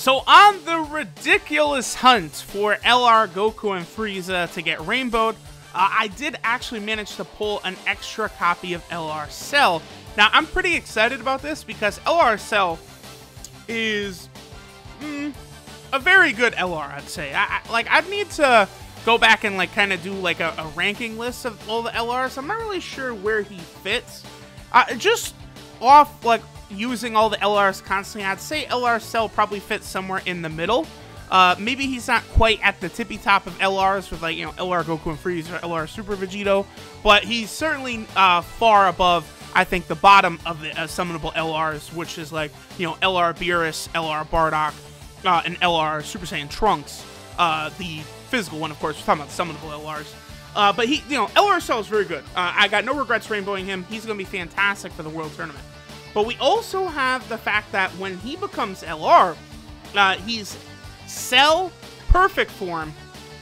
So on the ridiculous hunt for LR, Goku, and Frieza to get rainbowed, I did actually manage to pull an extra copy of LR Cell. Now, I'm pretty excited about this because LR Cell is a very good LR, I'd say. I'd need to go back and like kind of do like a ranking list of all the LRs. I'm not really sure where he fits. Just off like using all the LRs constantly, I'd say LR Cell probably fits somewhere in the middle. Maybe he's not quite at the tippy top of LRs with like, you know, LR Goku and Frieza, LR Super Vegito, but he's certainly far above, I think, the bottom of the summonable LRs, which is like, you know, LR Beerus, LR Bardock, and LR Super Saiyan Trunks. The physical one, of course, we're talking about the summonable LRs. But he, you know, LR Cell is very good. I got no regrets rainbowing him. He's going to be fantastic for the World Tournament. But we also have the fact that when he becomes LR, he's Cell Perfect Form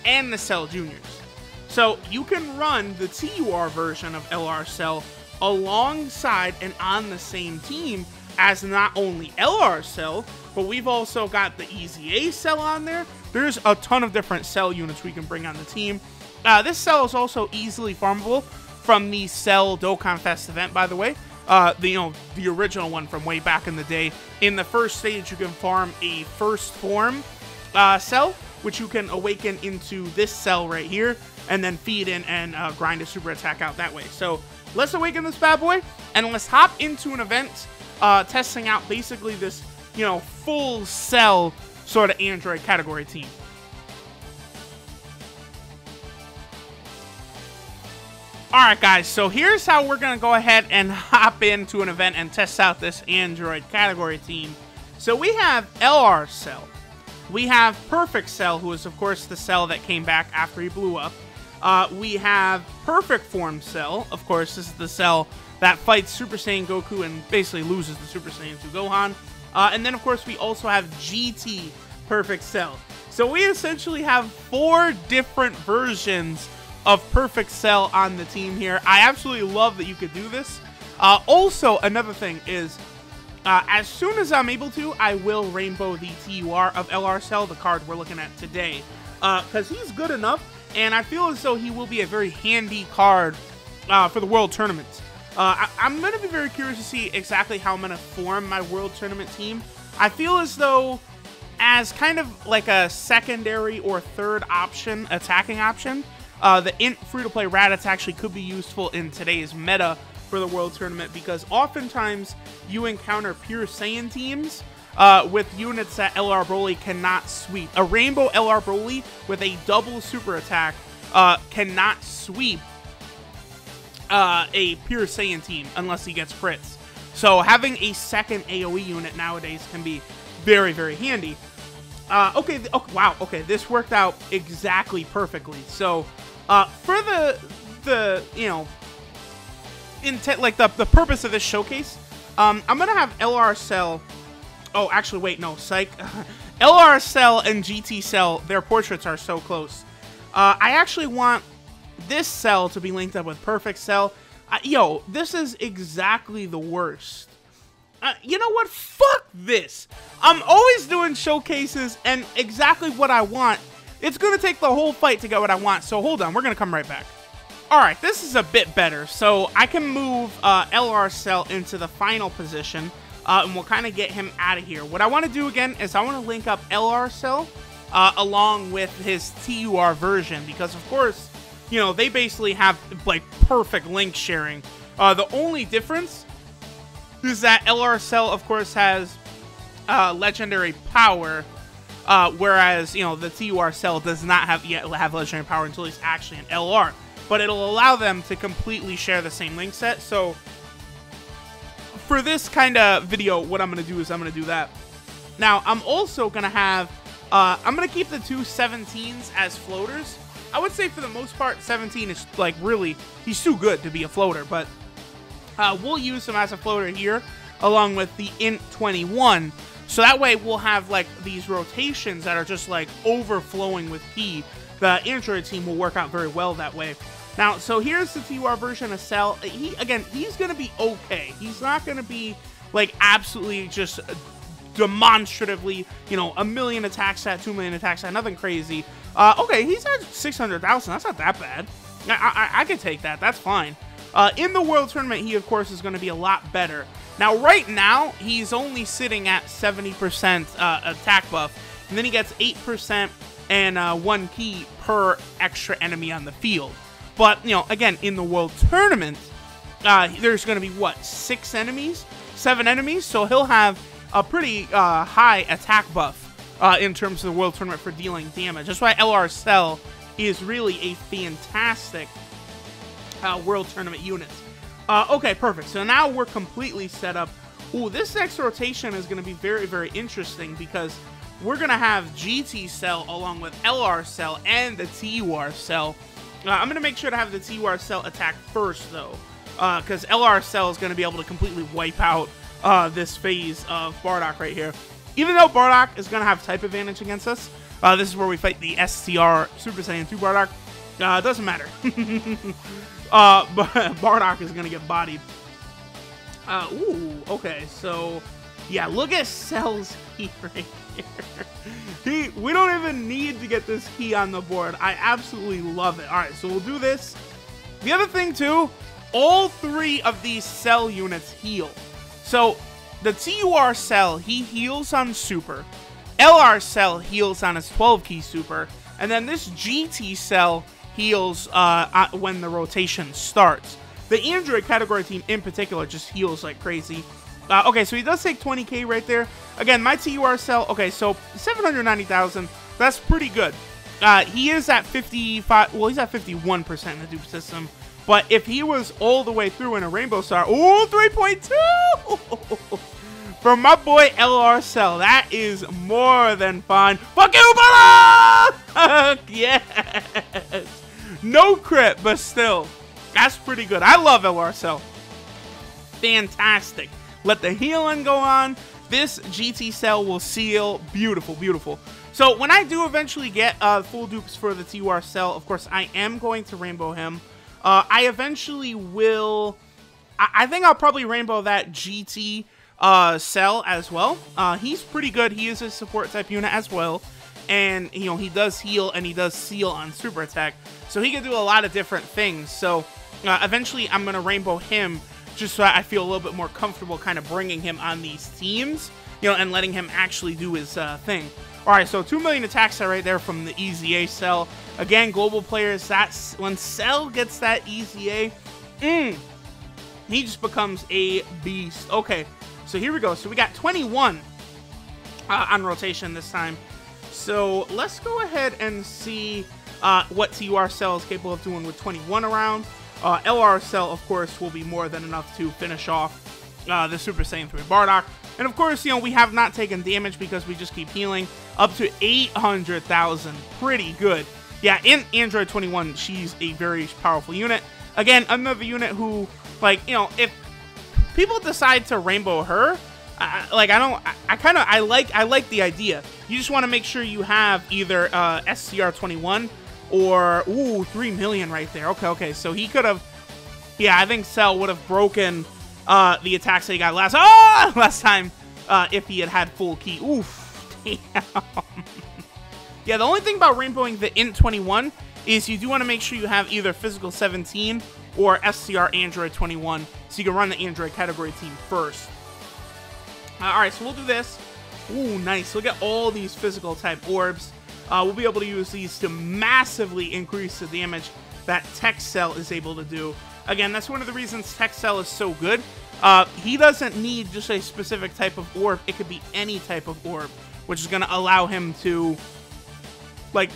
and the Cell Juniors. So you can run the TUR version of LR Cell alongside and on the same team as not only LR Cell, but we've also got the EZA Cell on there. There's a ton of different Cell units we can bring on the team. This Cell is also easily farmable from the Cell Dokkan Fest event, by the way. The original one from way back in the day. In the first stage, you can farm a first form cell, which you can awaken into this cell right here, and then feed in and grind a super attack out that way. So let's awaken this bad boy, and let's hop into an event testing out basically this, you know, full cell sort of android category team. Alright guys, so here's how we're going to go ahead and hop into an event and test out this android category team. So we have LR Cell. We have Perfect Cell, who is of course the Cell that came back after he blew up. We have Perfect Form Cell. Of course, this is the Cell that fights Super Saiyan Goku and basically loses the Super Saiyan to Gohan. And then of course we also have GT Perfect Cell. So we essentially have 4 different versions of Perfect Cell on the team here. I absolutely love that you could do this. Also, another thing is, as soon as I'm able to, I will rainbow the TUR of LR Cell, the card we're looking at today. Because he's good enough, and I feel as though he will be a very handy card for the World Tournament. I'm going to be very curious to see exactly how I'm going to form my World Tournament team. I feel as though, as kind of like a secondary or third option, attacking option, the int free-to-play Raditz actually could be useful in today's meta for the World Tournament, because oftentimes you encounter pure Saiyan teams with units that LR Broly cannot sweep. A Rainbow LR Broly with a double super attack cannot sweep a pure Saiyan team unless he gets crits. So having a second AOE unit nowadays can be very, very handy. Okay, wow, okay, this worked out exactly perfectly. So for the you know, intent, like the purpose of this showcase, I'm gonna have LR Cell. Oh, actually, wait, no, psych. LR Cell and GT Cell, their portraits are so close. I actually want this Cell to be linked up with Perfect Cell. Yo, this is exactly the worst. You know what? Fuck this. I'm always doing showcases and exactly what I want. It's going to take the whole fight to get what I want, so hold on. We're going to come right back. Alright, this is a bit better. So I can move LR Cell into the final position, and we'll kind of get him out of here. What I want to do again is I want to link up LR Cell along with his TUR version, because of course, you know, they basically have like perfect link sharing. The only difference is that LR Cell, of course, has legendary power, whereas, you know, the TUR Cell does not have legendary power until he's actually an LR. But it'll allow them to completely share the same link set. So for this kind of video, what I'm going to do is I'm going to do that. Now, I'm also going to have, I'm going to keep the two 17s as floaters. I would say for the most part, 17 is like really, he's too good to be a floater, but we'll use him as a floater here along with the int 21. So that way we'll have like these rotations that are just like overflowing with P. The Android team will work out very well that way. Now, so here's the TUR version of Cell. He's going to be okay. He's not going to be like absolutely just demonstratively, you know, 1 million attack stat, 2 million attack stat, nothing crazy. Okay, he's at 600,000. That's not that bad. I could take that. That's fine. In the World Tournament, he, of course, is going to be a lot better. Now, right now, he's only sitting at 70% attack buff, and then he gets 8% and 1 key per extra enemy on the field. But, you know, again, in the World Tournament, there's going to be, what, 6 enemies? 7 enemies? So he'll have a pretty high attack buff in terms of the World Tournament for dealing damage. That's why LR Cell is really a fantastic World Tournament unit. Okay, perfect. So now we're completely set up. Ooh, this next rotation is going to be very, very interesting because we're going to have GT Cell along with LR Cell and the TUR Cell. I'm going to make sure to have the TUR Cell attack first, though, because LR Cell is going to be able to completely wipe out this phase of Bardock right here. Even though Bardock is going to have type advantage against us, this is where we fight the STR Super Saiyan 2 Bardock. It doesn't matter. But Bardock is going to get bodied. Ooh, okay, so, yeah, look at Cell's key right here. We don't even need to get this key on the board. I absolutely love it. All right, so we'll do this. The other thing, too, all 3 of these Cell units heal. So, the TUR Cell, he heals on Super. LR Cell heals on his 12-key Super. And then this GT Cell heals when the rotation starts. The Android category team in particular just heals like crazy. Okay, so he does take 20k right there. Again, my TUR Cell, okay, so 790,000, that's pretty good. He is at 55, well, he's at 51% in the dupe system. But if he was all the way through in a Rainbow Star, ooh, 3.2! For my boy LR Cell, that is more than fun. Fuck you, brother! Yes! No crit, but still, that's pretty good. I love LR Cell. Fantastic. Let the healing go on. This GT Cell will seal. Beautiful, beautiful. So when I do eventually get full dupes for the TUR Cell, of course, I am going to rainbow him. I eventually will... I think I'll probably rainbow that GT Cell as well. He's pretty good. He is a support type unit as well. And, you know, he does heal and he does seal on super attack. So he can do a lot of different things. So eventually I'm going to rainbow him just so I feel a little bit more comfortable kind of bringing him on these teams, you know, and letting him actually do his thing. All right, so 2 million attacks right there from the EZA Cell. Again, global players, that's when Cell gets that EZA, he just becomes a beast. Okay, so here we go. So we got 21 on rotation this time. So let's go ahead and see what TUR Cell is capable of doing with 21 around. LR Cell, of course, will be more than enough to finish off the Super Saiyan 3 Bardock. And of course, you know, we have not taken damage because we just keep healing. Up to 800,000. Pretty good. Yeah, in Android 21, she's a very powerful unit. Again, another unit who, like, you know, if people decide to rainbow her, I like the idea. You just want to make sure you have either SCR21 or, ooh, 3 million right there. Okay, so he could have, yeah, I think Cell would have broken the attacks that he got last time if he had full key. Oof, damn. Yeah, the only thing about rainbowing the Int 21 is you do want to make sure you have either Physical 17 or SCR Android 21, so you can run the Android category team first. Alright, so we'll do this. Ooh, nice. Look at all these physical type orbs. We'll be able to use these to massively increase the damage that Tech Cell is able to do. Again, that's one of the reasons Tech Cell is so good. He doesn't need just a specific type of orb. It could be any type of orb, which is going to allow him to, like,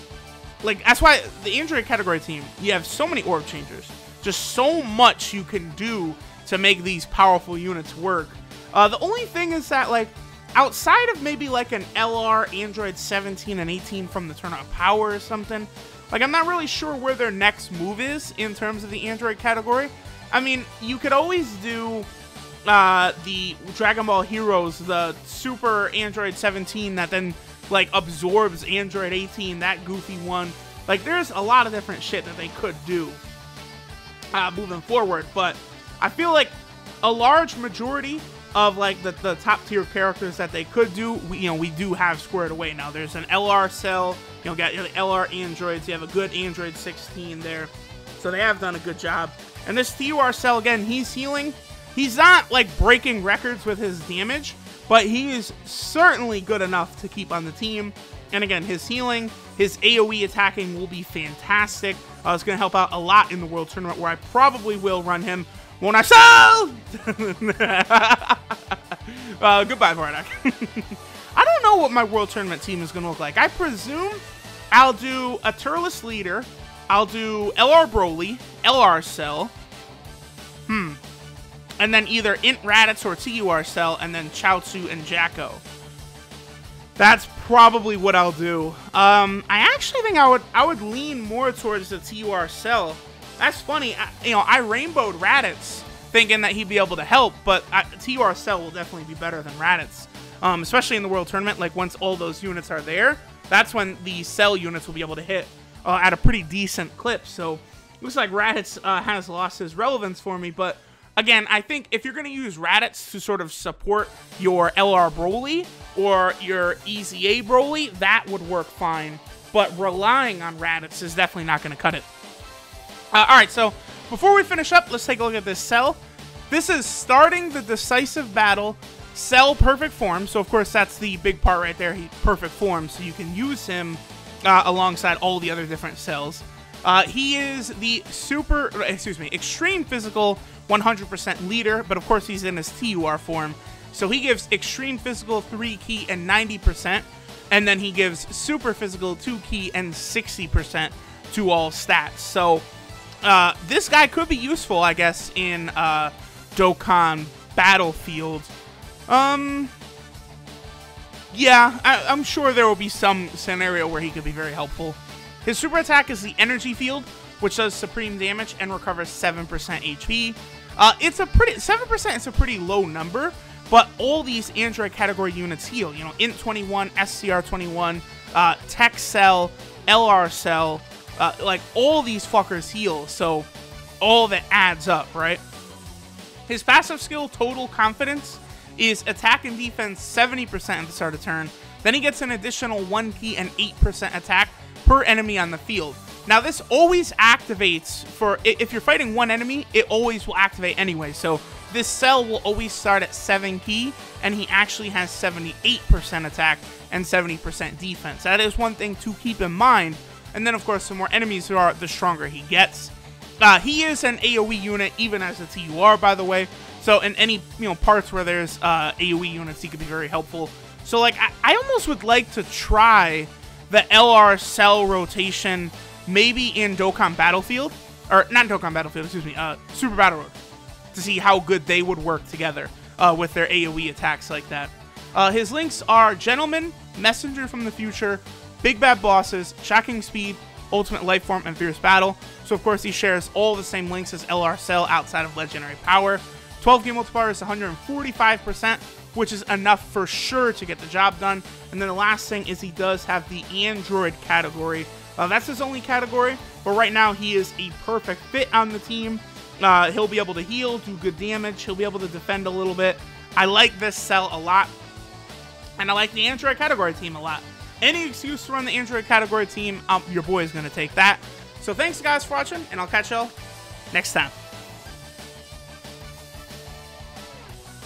that's why the Android category team, you have so many orb changers. Just so much you can do to make these powerful units work. The only thing is that, like, outside of maybe like an LR Android 17 and 18 from the Tournament of Power or something, like, I'm not really sure where their next move is in terms of the Android category. I mean, you could always do the Dragon Ball Heroes, the Super Android 17 that then, like, absorbs Android 18, that goofy one. Like, there's a lot of different shit that they could do moving forward, but I feel like a large majority of like the top tier characters that they could do, we do have squared away now. There's an LR cell, got the LR androids. You have a good Android 16 there, so they have done a good job. And this TUR cell, again, he's healing. He's not like breaking records with his damage, but he is certainly good enough to keep on the team. And again, his healing, his AOE attacking will be fantastic. It's going to help out a lot in the World Tournament, where I probably will run him. Won't I? So goodbye, Vardak. I don't know what my World Tournament team is going to look like. I presume I'll do a Turles leader. I'll do LR Broly, LR Cell. And then either Int Raditz or TUR Cell, and then Chaozu and Jacko. That's probably what I'll do. I actually think I would lean more towards the TUR Cell. That's funny. I rainbowed Raditz thinking that he'd be able to help, but TUR Cell will definitely be better than Raditz. Especially in the World Tournament, like once all those units are there, that's when the Cell units will be able to hit at a pretty decent clip. So looks like Raditz has lost his relevance for me, but again, I think if you're going to use Raditz to sort of support your LR Broly or your EZA Broly, that would work fine. But relying on Raditz is definitely not going to cut it. Alright, so before we finish up, let's take a look at this Cell. This is starting the decisive battle, Cell perfect form. So of course that's the big part right there, perfect form, so you can use him alongside all the other different cells. He is the extreme physical 100% leader, but of course he's in his TUR form. So he gives extreme physical 3 key and 90%, and then he gives super physical 2 key and 60% to all stats. So this guy could be useful, I guess, in Dokkan Battlefield. Yeah, I'm sure there will be some scenario where he could be very helpful. His super attack is the Energy Field, which does supreme damage and recovers 7% HP. It's a pretty 7% is a pretty low number, but all these Android category units heal. Int 21, SCR 21, Tech Cell, LR Cell, like all these fuckers heal. So all that adds up, right? His passive skill, Total Confidence, is attack and defense 70% at the start of turn. Then he gets an additional 1 key and 8% attack per enemy on the field. Now this always activates for, if you're fighting one enemy, it always will activate anyway. So this Cell will always start at 7 key, and he actually has 78% attack and 70% defense. That is one thing to keep in mind. And then of course, the more enemies there are, the stronger he gets. He is an AOE unit, even as a TUR, by the way. So in any parts where there's AOE units, he could be very helpful. So like I almost would like to try the LR Cell rotation, maybe in Dokkan Battlefield, or not Dokkan Battlefield, excuse me, Super Battle Road, to see how good they would work together with their AOE attacks like that. His links are Gentleman, Messenger from the Future, Big Bad Bosses, Shocking Speed, Ultimate Life Form, and Fierce Battle. So of course he shares all the same links as LR Cell outside of Legendary Power. 12 game multiplier is 145%, which is enough for sure to get the job done. And then the last thing is he does have the Android category. That's his only category, but right now he is a perfect fit on the team. He'll be able to heal, do good damage. He'll be able to defend a little bit. I like this Cell a lot, and I like the Android category team a lot. Any excuse to run the Android category team, your boy is going to take that. So thanks guys for watching, and I'll catch y'all next time.